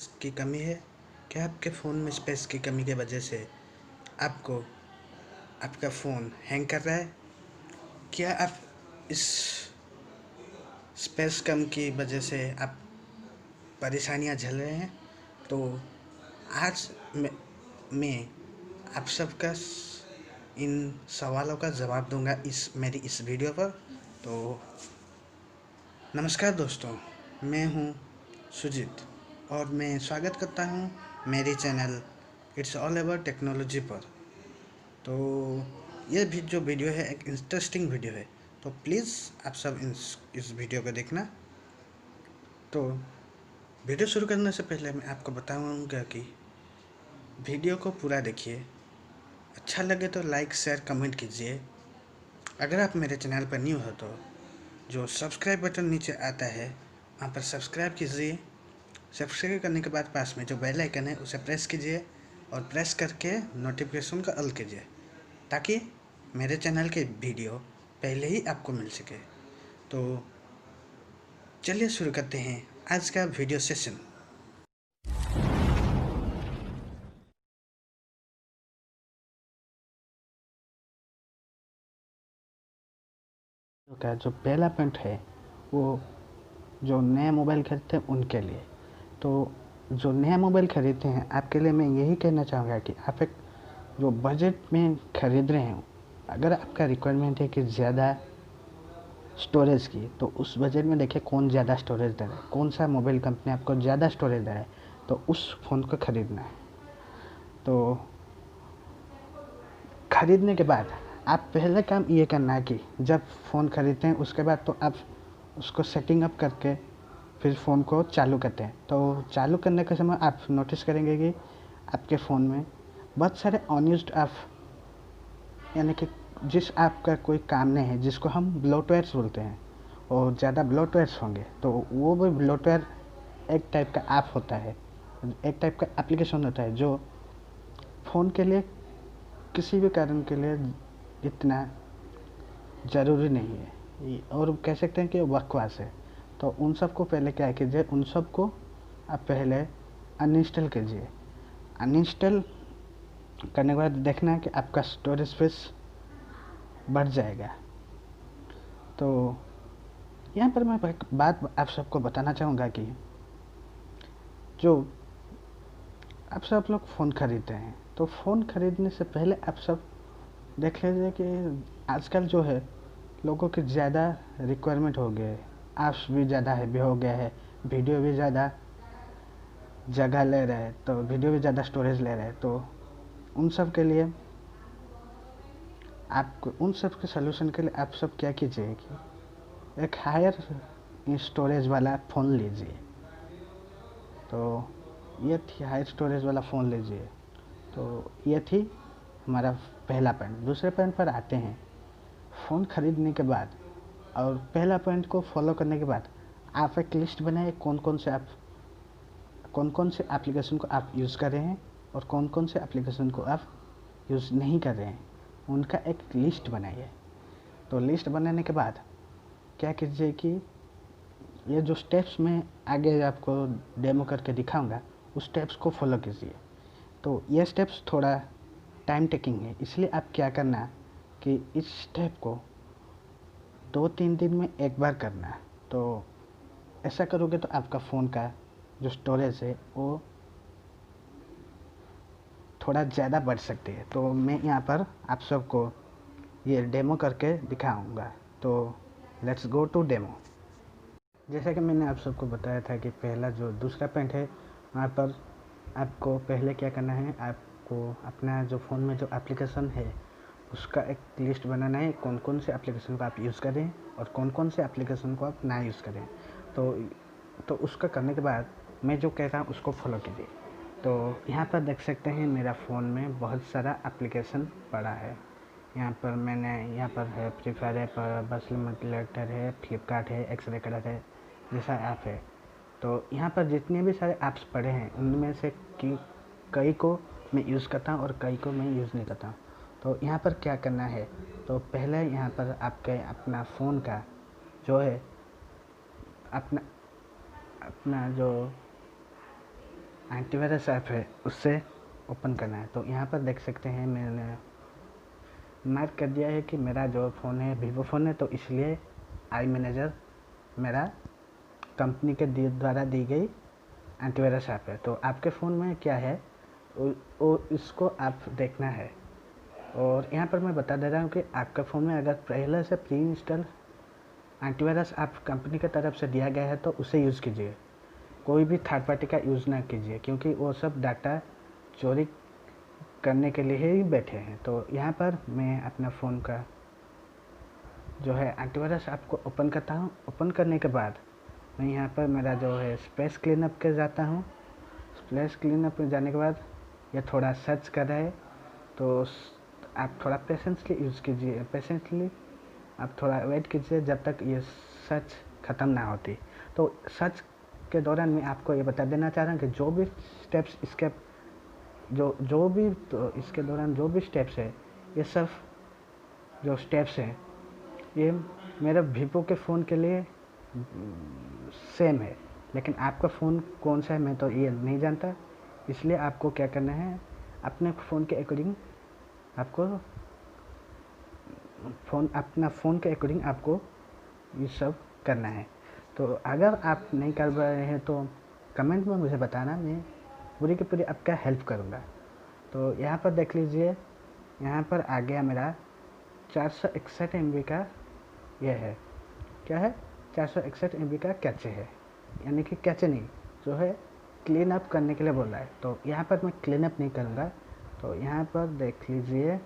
की कमी है? क्या आपके फ़ोन में स्पेस की कमी की वजह से आपको आपका फ़ोन हैंग कर रहा है? क्या आप इस स्पेस कम की वजह से आप परेशानियां झेल रहे हैं? तो आज मैं आप सबका इन सवालों का जवाब दूंगा मेरी इस वीडियो पर। तो नमस्कार दोस्तों, मैं हूं सुजीत और मैं स्वागत करता हूं मेरे channel it's all about technology पर। तो ये भी जो वीडियो है एक इंटरेस्टिंग वीडियो है, तो प्लीज़ आप सब इस वीडियो को देखना। तो वीडियो शुरू करने से पहले मैं आपको बताऊंगा कि वीडियो को पूरा देखिए, अच्छा लगे तो लाइक शेयर कमेंट कीजिए। अगर आप मेरे चैनल पर न्यू हो तो जो सब्सक्राइब बटन नीचे आता है वहाँ पर सब्सक्राइब कीजिए। सब्सक्राइब करने के बाद पास में जो बेल आइकन है उसे प्रेस कीजिए और प्रेस करके नोटिफिकेशन का ऑल कीजिए ताकि मेरे चैनल के वीडियो पहले ही आपको मिल सके। तो चलिए शुरू करते हैं आज का वीडियो सेशन। का जो पहला पॉइंट है वो जो नया मोबाइल खरीदते हैं उनके लिए। तो जो नया मोबाइल खरीदते हैं आपके लिए मैं यही कहना चाहूँगा कि आप एक जो बजट में खरीद रहे हो, अगर आपका रिक्वायरमेंट है कि ज़्यादा स्टोरेज की, तो उस बजट में देखिए कौन ज़्यादा स्टोरेज दे रहा है, कौन सा मोबाइल कंपनी आपको ज़्यादा स्टोरेज दे रहा है, तो उस फ़ोन को ख़रीदना है। तो ख़रीदने के बाद आप पहले काम ये करना है कि जब फ़ोन ख़रीदते हैं उसके बाद तो आप उसको सेटिंग अप करके फिर फ़ोन को चालू करते हैं। तो चालू करने के समय आप नोटिस करेंगे कि आपके फ़ोन में बहुत सारे अनयूज्ड ऐप, यानी कि जिस ऐप का कोई काम नहीं है, जिसको हम ब्लोटवेयर्स बोलते हैं, और ज़्यादा ब्लोटवेयर्स होंगे। तो वो भी ब्लोटवेयर एक टाइप का ऐप होता है, एक टाइप का एप्लीकेशन होता है जो फ़ोन के लिए किसी भी कारण के लिए इतना ज़रूरी नहीं है, और कह सकते हैं कि बकवास है। तो उन सब को पहले क्या कीजिए, उन सब को आप पहले अनइंस्टॉल कीजिए। अनइंस्टॉल करने के बाद देखना है कि आपका स्टोरेज स्पेस बढ़ जाएगा। तो यहाँ पर मैं एक बात आप सबको बताना चाहूँगा कि जो आप सब लोग फ़ोन खरीदते हैं, तो फ़ोन खरीदने से पहले आप सब देख लीजिए कि आजकल जो है लोगों की ज़्यादा रिक्वायरमेंट हो गए, ऐप्स भी ज़्यादा हैवी हो गया है, वीडियो भी ज़्यादा जगह ले रहे हैं, तो वीडियो भी ज़्यादा स्टोरेज ले रहे हैं। तो उन सब के लिए आपको उन सब के सलूशन के लिए आप सब क्या कीजिए कि एक हायर स्टोरेज वाला फ़ोन लीजिए। तो ये थी हायर स्टोरेज वाला फ़ोन लीजिए। तो ये थी हमारा पहला पॉइंट। दूसरे पॉइंट पर आते हैं। फ़ोन ख़रीदने के बाद और पहला पॉइंट को फॉलो करने के बाद आप एक लिस्ट बनाइए कौन कौन से एप्लीकेशन को आप यूज़ कर रहे हैं और कौन कौन से एप्लीकेशन को आप यूज़ नहीं कर रहे हैं, उनका एक लिस्ट बनाइए। तो लिस्ट बनाने के बाद क्या कीजिए कि ये जो स्टेप्स मैं आगे आपको डेमो करके दिखाऊंगा, उस स्टेप्स को फॉलो कीजिए। तो ये स्टेप्स थोड़ा टाइम टेकिंग है, इसलिए आप क्या करना कि इस स्टेप को 2-3 दिन में एक बार करना है। तो ऐसा करोगे तो आपका फ़ोन का जो स्टोरेज है वो थोड़ा ज़्यादा बढ़ सकती है। तो मैं यहाँ पर आप सबको ये डेमो करके दिखाऊंगा। तो लेट्स गो टू डेमो। जैसा कि मैंने आप सबको बताया था कि पहला जो दूसरा पॉइंट है, वहाँ पर आपको पहले क्या करना है, आपको अपना जो फ़ोन में जो एप्लीकेशन है उसका एक लिस्ट बनाना है, कौन कौन से एप्लीकेशन को आप यूज़ करें और कौन कौन से एप्लीकेशन को आप ना यूज़ करें। तो उसका करने के बाद मैं जो कह रहा हूँ उसको फॉलो कीजिए। तो यहाँ पर देख सकते हैं मेरा फ़ोन में बहुत सारा एप्लीकेशन पड़ा है। यहाँ पर है फ्री फायर है, बस लेटर है, फ्लिपकार्ट है, एक्सरे कलर है, जैसा ऐप है। तो यहाँ पर जितने भी सारे ऐप्स पड़े हैं उनमें से कई को मैं यूज़ करता हूँ और कई को मैं यूज़ नहीं करता हूँ। तो यहाँ पर क्या करना है, तो पहले यहाँ पर आपके अपना फ़ोन का जो है अपना अपना जो एंटीवायरस ऐप है उससे ओपन करना है। तो यहाँ पर देख सकते हैं मैंने मार्क कर दिया है कि मेरा जो फ़ोन है वीवो फ़ोन है, तो इसलिए आई मैनेजर मेरा कंपनी के द्वारा दी गई एंटीवायरस ऐप है। तो आपके फ़ोन में क्या है वो इसको आप देखना है। और यहाँ पर मैं बता दे रहा हूँ कि आपका फ़ोन में अगर पहले से pre install antivirus app company की तरफ से दिया गया है तो उसे यूज़ कीजिए, कोई भी थर्ड पार्टी का यूज़ ना कीजिए, क्योंकि वो सब डाटा चोरी करने के लिए ही बैठे हैं। तो यहाँ पर मैं अपना फ़ोन का जो है एंटीवायरस ऐप को ओपन करता हूँ। ओपन करने के बाद मैं यहाँ पर मेरा जो है स्पेस क्लीनअप के जाता हूँ। स्पेस क्लीनअप में जाने के बाद ये थोड़ा सर्च कर रहा है, तो आप थोड़ा पेशेंसली यूज़ कीजिए, पेशेंसली आप थोड़ा वेट कीजिए जब तक ये सर्च ख़त्म ना होती। तो सर्च के दौरान मैं आपको ये बता देना चाह रहा हूँ कि जो भी स्टेप्स इसके इसके दौरान जो भी स्टेप्स है, ये सब जो स्टेप्स हैं ये मेरे वीवो के फ़ोन के लिए सेम है, लेकिन आपका फ़ोन कौन सा है मैं तो ये नहीं जानता। इसलिए आपको क्या करना है, अपने फ़ोन के अकॉर्डिंग आपको अपना फ़ोन के अकॉर्डिंग आपको ये सब करना है। तो अगर आप नहीं कर रहे हैं तो कमेंट में मुझे बताना, मैं पूरी की पूरी आपका हेल्प करूँगा। तो यहाँ पर देख लीजिए, यहाँ पर आ गया मेरा 461 MB का ये है, क्या है 461 MB का कैचे है, यानी कि कैचे नहीं, जो है क्लीन अप करने के लिए बोल रहा है। तो यहाँ पर मैं क्लीन अप नहीं करूँगा। तो यहाँ पर देख लीजिए,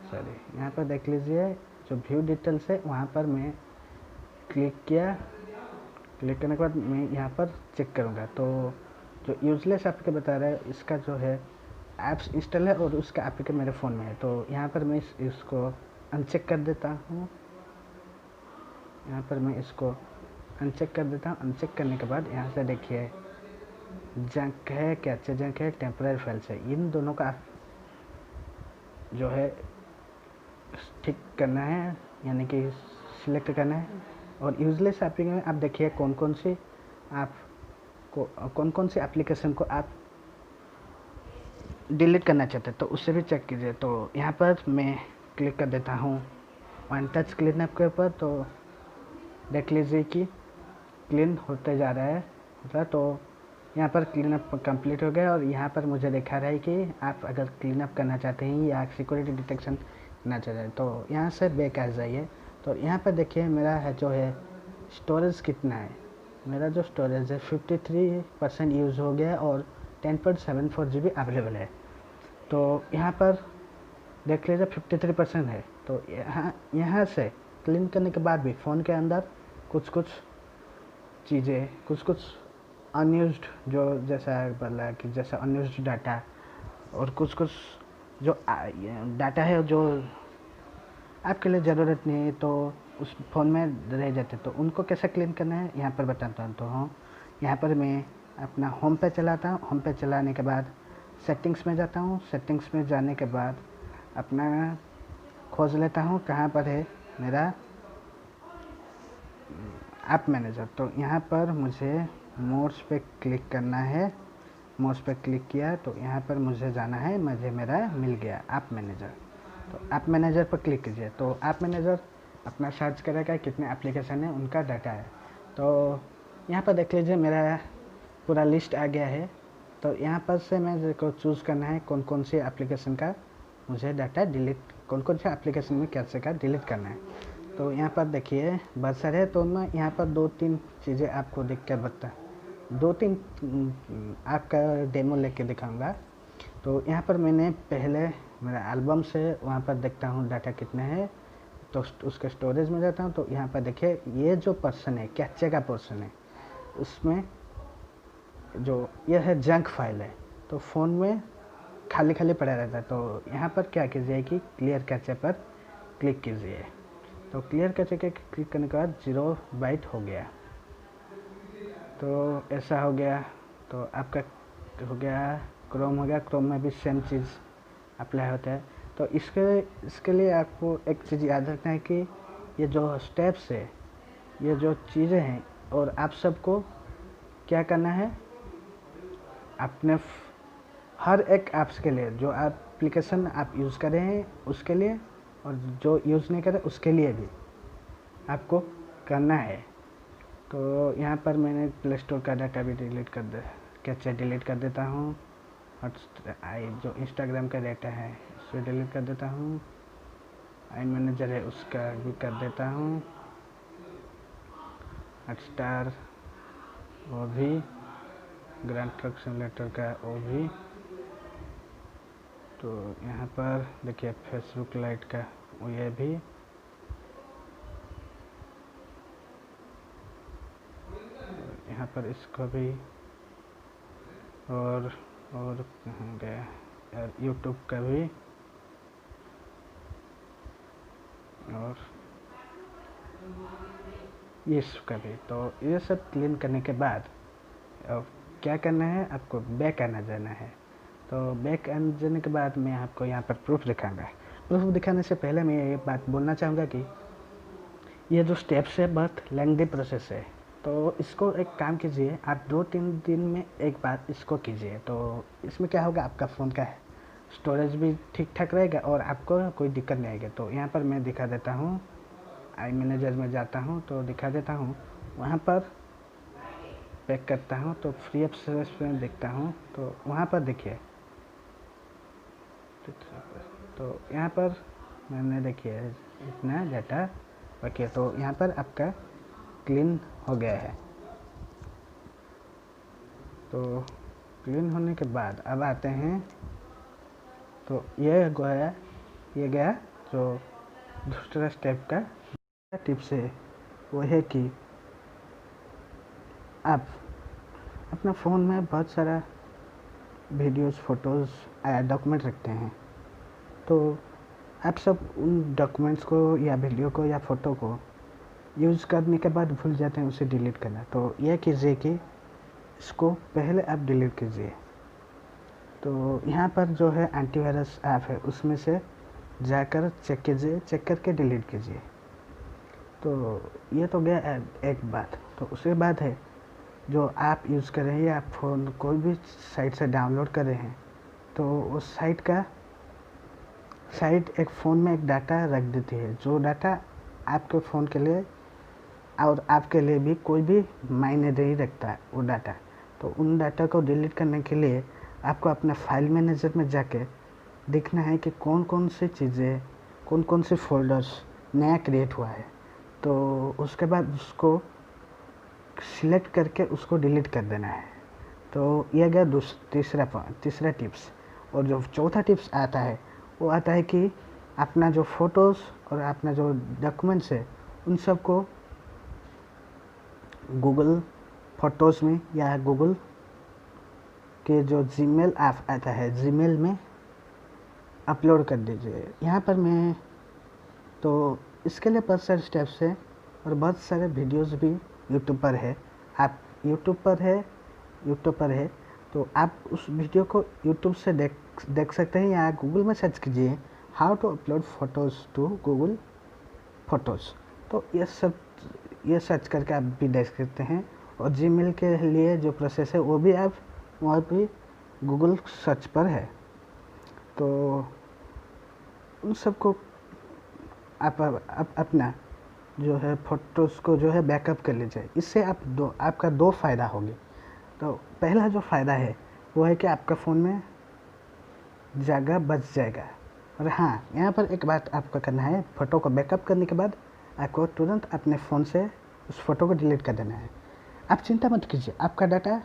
यहाँ पर देख लीजिए जो व्यू डिटेल्स है वहाँ पर मैं क्लिक किया। क्लिक करने के बाद मैं यहाँ पर चेक करूँगा। तो जो यूजलेस आपके बता रहा है इसका जो है ऐप्स इंस्टॉल है और उसका आपके मेरे फ़ोन में है। तो यहाँ पर मैं इसको अनचेक कर देता हूँ। यहाँ पर मैं इसको अनचेक कर देता हूँ। अनचेक करने के बाद यहाँ से देखिए जंक है, कैचे जंक है, टेम्पररी फाइल्स है, इन दोनों का जो है ठीक करना है, यानी कि सिलेक्ट करना है। और यूजलेस एप्लीकेशन में आप देखिए कौन कौन सी एप्लीकेशन को आप डिलीट करना चाहते हैं, तो उससे भी चेक कीजिए। तो यहाँ पर मैं क्लिक कर देता हूँ वन टच क्लीनअप के ऊपर। तो देख लीजिए कि क्लीन होते जा रहा है। तो यहाँ पर क्लीनअप कंप्लीट हो गया और यहाँ पर मुझे दिखा रहा है कि आप अगर क्लीनअप करना चाहते हैं या सिक्योरिटी डिटेक्शन करना चाहते हैं तो यहाँ से बैक आ जाइए। तो यहाँ पर देखिए मेरा है जो है स्टोरेज कितना है। मेरा जो स्टोरेज है 53% यूज़ हो गया और 10.74 GB अवेलेबल है। तो यहाँ पर देख लीजिए 53% है। तो यहाँ से क्लीन करने के बाद भी फ़ोन के अंदर कुछ चीज़ें, कुछ अनयूज्ड, जो जैसा बोला कि जैसा अनयूज्ड डाटा और कुछ जो डाटा है जो आपके लिए ज़रूरत नहीं है तो उस फ़ोन में रह जाते, तो उनको कैसे क्लीन करना है यहाँ पर बताता हूँ। तो यहाँ पर मैं अपना होम पे चलाता हूँ। होम पे चलाने के बाद सेटिंग्स में जाता हूँ। सेटिंग्स में जाने के बाद अपना खोज लेता हूँ कहाँ पर है मेरा ऐप मैनेजर। तो यहाँ पर मुझे मोड्स पे क्लिक करना है। मोड्स पे क्लिक किया तो यहाँ पर मुझे जाना है, मुझे मेरा मिल गया ऐप मैनेजर। तो ऐप मैनेजर पर क्लिक कीजिए। तो ऐप मैनेजर अपना सर्च करेगा कितने एप्लीकेशन है, उनका डाटा है। तो यहाँ पर देख लीजिए मेरा पूरा लिस्ट आ गया है। तो यहाँ पर से मैं को चूज़ करना है कौन सी एप्लीकेशन का मुझे डाटा डिलीट, कौन से एप्लीकेशन में कैसे का डिलीट करना है। तो यहाँ पर देखिए बर्सर है, तो मैं यहाँ पर 2-3 चीज़ें आपको देख कर बता 2-3 आपका डेमो लेके दिखाऊंगा। तो यहाँ पर मैंने पहले मेरा एल्बम से वहाँ पर देखता हूँ डाटा कितना है, तो उसके स्टोरेज में जाता हूँ। तो यहाँ पर देखिए ये जो पर्सन है, कैचे का पर्सन है, उसमें जो यह है जंक फाइल है, तो फ़ोन में खाली पड़ा रहता है। तो यहाँ पर क्या कीजिए कि क्लियर कैचे पर क्लिक कीजिए। तो क्लियर कैचे के क्लिक करने के बाद 0 बाइट हो गया। तो ऐसा हो गया। तो आपका हो गया क्रोम हो गया। क्रोम में भी सेम चीज़ अप्लाई होता है। तो इसके लिए आपको एक चीज़ याद रखना है कि ये जो स्टेप्स है, ये जो चीज़ें हैं, और आप सबको क्या करना है, अपने हर एक ऐप्स के लिए, जो एप्लीकेशन आप यूज़ कर रहे हैं उसके लिए, और जो यूज़ नहीं कर रहे उसके लिए भी आपको करना है। तो यहाँ पर मैंने प्ले स्टोर का डाटा भी डिलीट कर दे, कैप्चर डिलीट कर देता हूँ, और जो इंस्टाग्राम का डाटा है उसे डिलीट कर देता हूँ, आई मैनेजर है उसका भी कर देता हूँ, हॉटस्टार वो भी, ग्रैंड ट्रक सिमुलेटर का वो भी। तो यहाँ पर देखिए फेसबुक लाइट का वो ये भी, यहाँ पर इसको भी, और कहाँ गया, यूट्यूब का भी, और इसका भी। तो ये सब क्लीन करने के बाद अब क्या करना है, आपको बैक आना जाना है। तो बैक आने जाने के बाद मैं आपको यहाँ पर प्रूफ दिखाऊंगा। प्रूफ दिखाने से पहले मैं ये बात बोलना चाहूँगा कि ये जो स्टेप्स है बहुत लेंथी प्रोसेस है। तो इसको एक काम कीजिए, आप 2-3 दिन में एक बार इसको कीजिए। तो इसमें क्या होगा, आपका फ़ोन का स्टोरेज भी ठीक ठाक रहेगा और आपको कोई दिक्कत नहीं आएगी। तो यहाँ पर मैं दिखा देता हूँ, आई मैनेजर में जाता हूँ तो दिखा देता हूँ, वहाँ पर पैक करता हूँ तो फ्री ऑफ सर्विस में देखता हूँ। तो वहाँ पर देखिए, तो यहाँ पर मैंने देखिए इतना डाटा रखिए। तो यहाँ पर आपका क्लीन हो गया है। तो क्लीन होने के बाद अब आते हैं, तो ये गया जो दूसरा स्टेप का टिप्स है, वो है कि आप अपना फ़ोन में बहुत सारा वीडियोस, फोटोज़, डॉक्यूमेंट रखते हैं। तो आप सब उन डॉक्यूमेंट्स को या वीडियो को या फ़ोटो को यूज़ करने के बाद भूल जाते हैं उसे डिलीट करना। तो यह कीजिए कि इसको पहले आप डिलीट कीजिए। तो यहाँ पर जो है एंटीवायरस ऐप है उसमें से जाकर चेक कीजिए, चेक करके डिलीट कीजिए। तो ये तो गया एक बात। तो उसके बाद है जो आप यूज़ कर रहे हैं या फ़ोन कोई भी साइट से डाउनलोड कर रहे हैं, तो उस साइट एक फ़ोन में एक डाटा रख देती है, जो डाटा आपके फ़ोन के लिए और आपके लिए भी कोई भी मायने नहीं रखता है वो डाटा। तो उन डाटा को डिलीट करने के लिए आपको अपना फाइल मैनेजर में जाके देखना है कि कौन कौन सी चीज़ें, कौन कौन से फ़ोल्डर्स नया क्रिएट हुआ है। तो उसके बाद उसको सिलेक्ट करके उसको डिलीट कर देना है। तो यह गया तीसरा टिप्स। और जो चौथा टिप्स आता है वो आता है कि अपना जो फ़ोटोज़ और अपना जो डॉक्यूमेंट्स है उन सब को गूगल फ़ोटोज़ में या गूगल के जो जीमेल ऐप आता है जीमेल में अपलोड कर दीजिए। यहाँ पर मैं तो इसके लिए बहुत सारे स्टेप्स हैं और बहुत सारे वीडियोस भी यूट्यूब पर है। आप यूट्यूब पर है तो आप उस वीडियो को यूट्यूब से देख सकते हैं, या गूगल में सर्च कीजिए how to upload photos to Google photos. तो ये सर्च करके आप भी देख सकते हैं। और जीमेल के लिए जो प्रोसेस है वो भी आप वहाँ भी गूगल सर्च पर है। तो उन सबको आप अपना जो है फ़ोटोज़ को जो है बैकअप कर लीजिए। इससे आपका दो फ़ायदा होगी। तो पहला जो फ़ायदा है वो है कि आपका फ़ोन में जगह बच जाएगा। और हाँ, यहाँ पर एक बात आपको करना है, फ़ोटो को बैकअप करने के बाद आपको तुरंत अपने फ़ोन से उस फ़ोटो को डिलीट कर देना है। आप चिंता मत कीजिए, आपका डाटा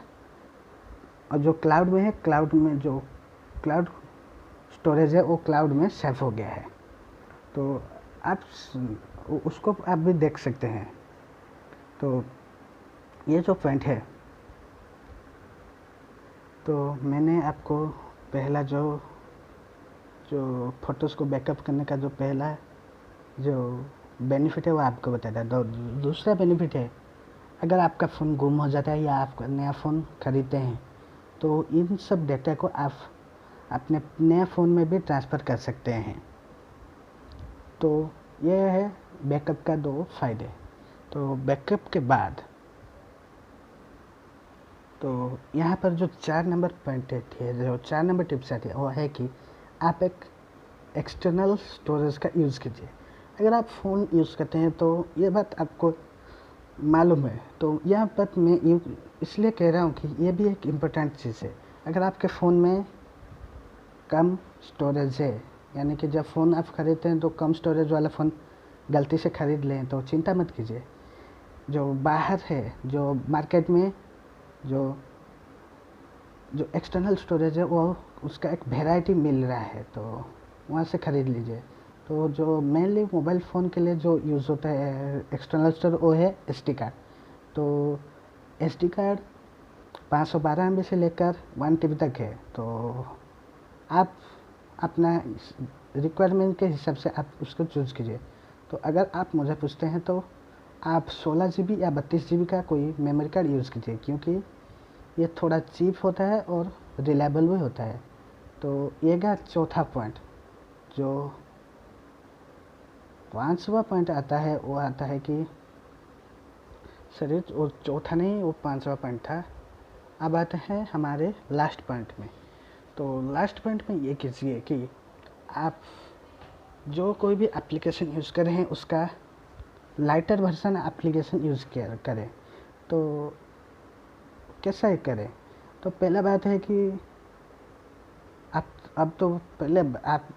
और जो क्लाउड में है, क्लाउड में जो क्लाउड स्टोरेज है वो क्लाउड में सेव हो गया है। तो आप उसको आप भी देख सकते हैं। तो ये जो पॉइंट है, तो मैंने आपको पहला जो फ़ोटोज़ को बैकअप करने का जो पहला जो बेनिफिट है वो आपको बताया था। दूसरा बेनिफिट है, अगर आपका फ़ोन गुम हो जाता है या आप नया फ़ोन खरीदते हैं तो इन सब डेटा को आप अपने नए फ़ोन में भी ट्रांसफ़र कर सकते हैं। तो ये है बैकअप का दो फ़ायदे। तो बैकअप के बाद तो यहाँ पर जो 4 नंबर पॉइंट है, जो 4 नंबर टिप्स आती है वो है कि आप एक एक्सटर्नल स्टोरेज का यूज़ कीजिए। अगर आप फ़ोन यूज़ करते हैं तो ये बात आपको मालूम है, तो यह बात मैं इसलिए कह रहा हूँ कि ये भी एक इम्पोर्टेंट चीज़ है। अगर आपके फ़ोन में कम स्टोरेज है, यानी कि जब फ़ोन आप ख़रीदते हैं तो कम स्टोरेज वाला फ़ोन गलती से ख़रीद लें तो चिंता मत कीजिए। जो बाहर है, जो मार्केट में जो जो एक्सटर्नल स्टोरेज है वो उसका एक वैरायटी मिल रहा है, तो वहाँ से ख़रीद लीजिए। तो जो मेनली मोबाइल फ़ोन के लिए जो यूज़ होता है एक्सटर्नल स्टोरेज वो है एसडी कार्ड। तो एसडी कार्ड 512 MB से लेकर 1 TB तक है। तो आप अपना रिक्वायरमेंट के हिसाब से आप उसको चूज़ कीजिए। तो अगर आप मुझे पूछते हैं तो आप 16 GB या 32 GB का कोई मेमोरी कार्ड यूज़ कीजिए, क्योंकि ये थोड़ा चीप होता है और रिलायबल भी होता है। तो ये का चौथा पॉइंट। जो 5वां पॉइंट आता है वो आता है कि और चौथा नहीं, वो 5वां पॉइंट था। अब आते हैं हमारे लास्ट पॉइंट में। तो लास्ट पॉइंट में ये कीजिए कि आप जो कोई भी एप्लीकेशन यूज़ कर रहे हैं उसका लाइटर वर्जन एप्लीकेशन यूज़ करें। तो कैसा ही करें? तो पहला बात है कि आप अब तो पहले आप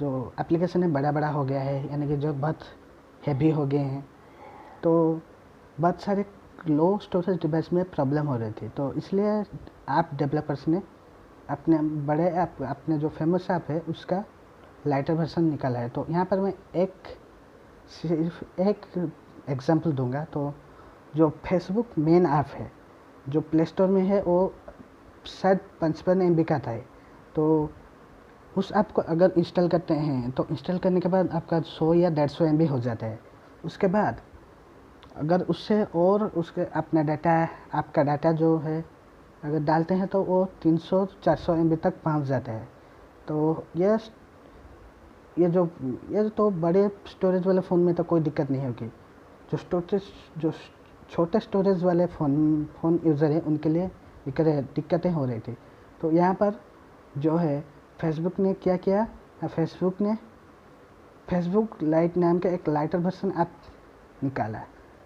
जो एप्लीकेशन है बड़ा हो गया है, यानी कि जो बहुत हैवी हो गए हैं, तो बहुत सारे लो स्टोरेज डिवाइस में प्रॉब्लम हो रही थी। तो इसलिए ऐप डेवलपर्स ने अपने बड़े ऐप, अपने जो फेमस ऐप है उसका लाइटर वर्जन निकाला है। तो यहाँ पर मैं सिर्फ एक एग्जांपल दूंगा। तो जो फेसबुक मेन ऐप है जो प्ले स्टोर में है वो शायद 55 MB का था। तो उस ऐप को अगर इंस्टॉल करते हैं तो इंस्टॉल करने के बाद आपका 100 या 150 MB हो जाता है। उसके बाद अगर उससे और उसके अपना डाटा, आपका डाटा जो है अगर डालते हैं तो वो 300-400 MB तक पहुंच जाता है। तो ये तो बड़े स्टोरेज वाले फ़ोन में तो कोई दिक्कत नहीं होगी। जो छोटे स्टोरेज वाले फ़ोन यूज़र हैं उनके लिए दिक्कतें हो रही थी। तो यहाँ पर जो है फेसबुक ने क्या किया, फेसबुक ने फेसबुक लाइट नाम का एक लाइटर वर्जन ऐप निकाला।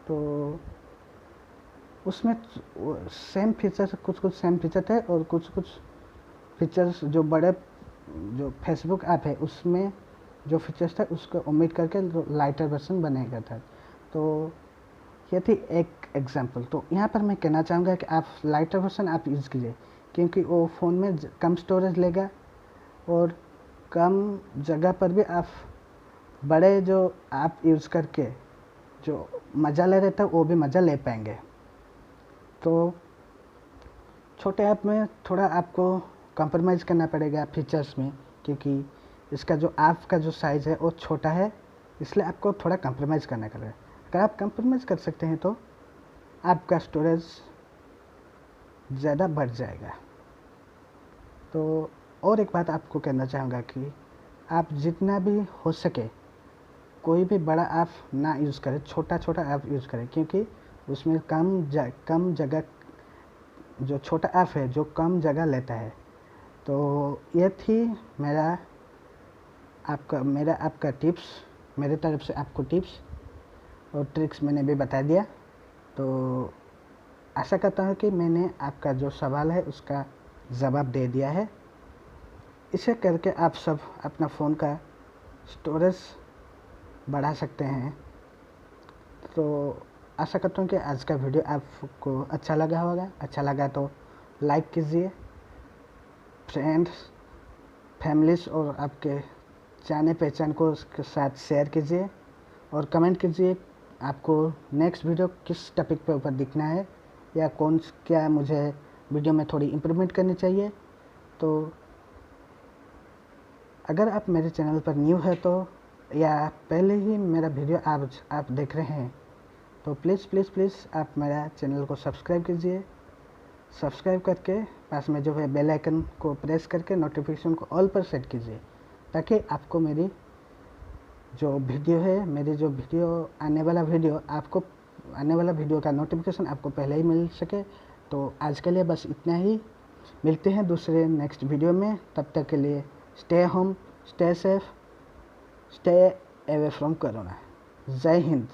तो उसमें सेम फीचर, कुछ सेम फीचर थे और कुछ फीचर्स जो फेसबुक ऐप है उसमें जो फीचर्स था उसको ओमिट करके लाइटर वर्जन बनाया था। तो ये थी एक एग्जांपल। तो यहाँ पर मैं कहना चाहूँगा कि आप लाइटर वर्जन आप यूज़ कीजिए, क्योंकि वो फ़ोन में कम स्टोरेज लेगा और कम जगह पर भी आप बड़े जो ऐप यूज़ करके जो मज़ा ले रहे थे वो भी मज़ा ले पाएंगे। तो छोटे ऐप में थोड़ा आपको कॉम्प्रोमाइज़ करना पड़ेगा फीचर्स में, क्योंकि इसका जो ऐप का जो साइज़ है वो छोटा है, इसलिए आपको थोड़ा कॉम्प्रोमाइज़ करना पड़ेगा। अगर आप कॉम्प्रोमाइज़ कर सकते हैं तो आपका स्टोरेज ज़्यादा बढ़ जाएगा। तो और एक बात आपको कहना चाहूँगा कि आप जितना भी हो सके कोई भी बड़ा ऐप ना यूज़ करें, छोटा ऐप यूज़ करें, क्योंकि उसमें कम जगह, जो छोटा ऐप है जो कम जगह लेता है। तो ये थी मेरा आपका टिप्स, मेरे तरफ से आपको टिप्स और ट्रिक्स मैंने भी बता दिया। तो आशा करता हूँ कि मैंने आपका जो सवाल है उसका जवाब दे दिया है। इसे करके आप सब अपना फ़ोन का स्टोरेज बढ़ा सकते हैं। तो आशा करता हूँ कि आज का वीडियो आपको अच्छा लगा होगा। अच्छा लगा तो लाइक कीजिए, फ्रेंड्स, फैमिलीज़ और आपके जाने पहचान को उसके साथ शेयर कीजिए और कमेंट कीजिए आपको नेक्स्ट वीडियो किस टॉपिक पे ऊपर दिखना है या क्या मुझे वीडियो में थोड़ी इम्प्रूवमेंट करनी चाहिए। तो अगर आप मेरे चैनल पर न्यू है तो या पहले ही मेरा वीडियो आप देख रहे हैं तो प्लीज़ आप मेरा चैनल को सब्सक्राइब कीजिए। सब्सक्राइब करके पास में जो है बेल आइकन को प्रेस करके नोटिफिकेशन को ऑल पर सेट कीजिए, ताकि आपको मेरी जो वीडियो आने वाला वीडियो का नोटिफिकेशन आपको पहले ही मिल सके। तो आज के लिए बस इतना ही, मिलते हैं दूसरे नेक्स्ट वीडियो में। तब तक के लिए stay home, stay safe, stay away from corona. जय हिंद।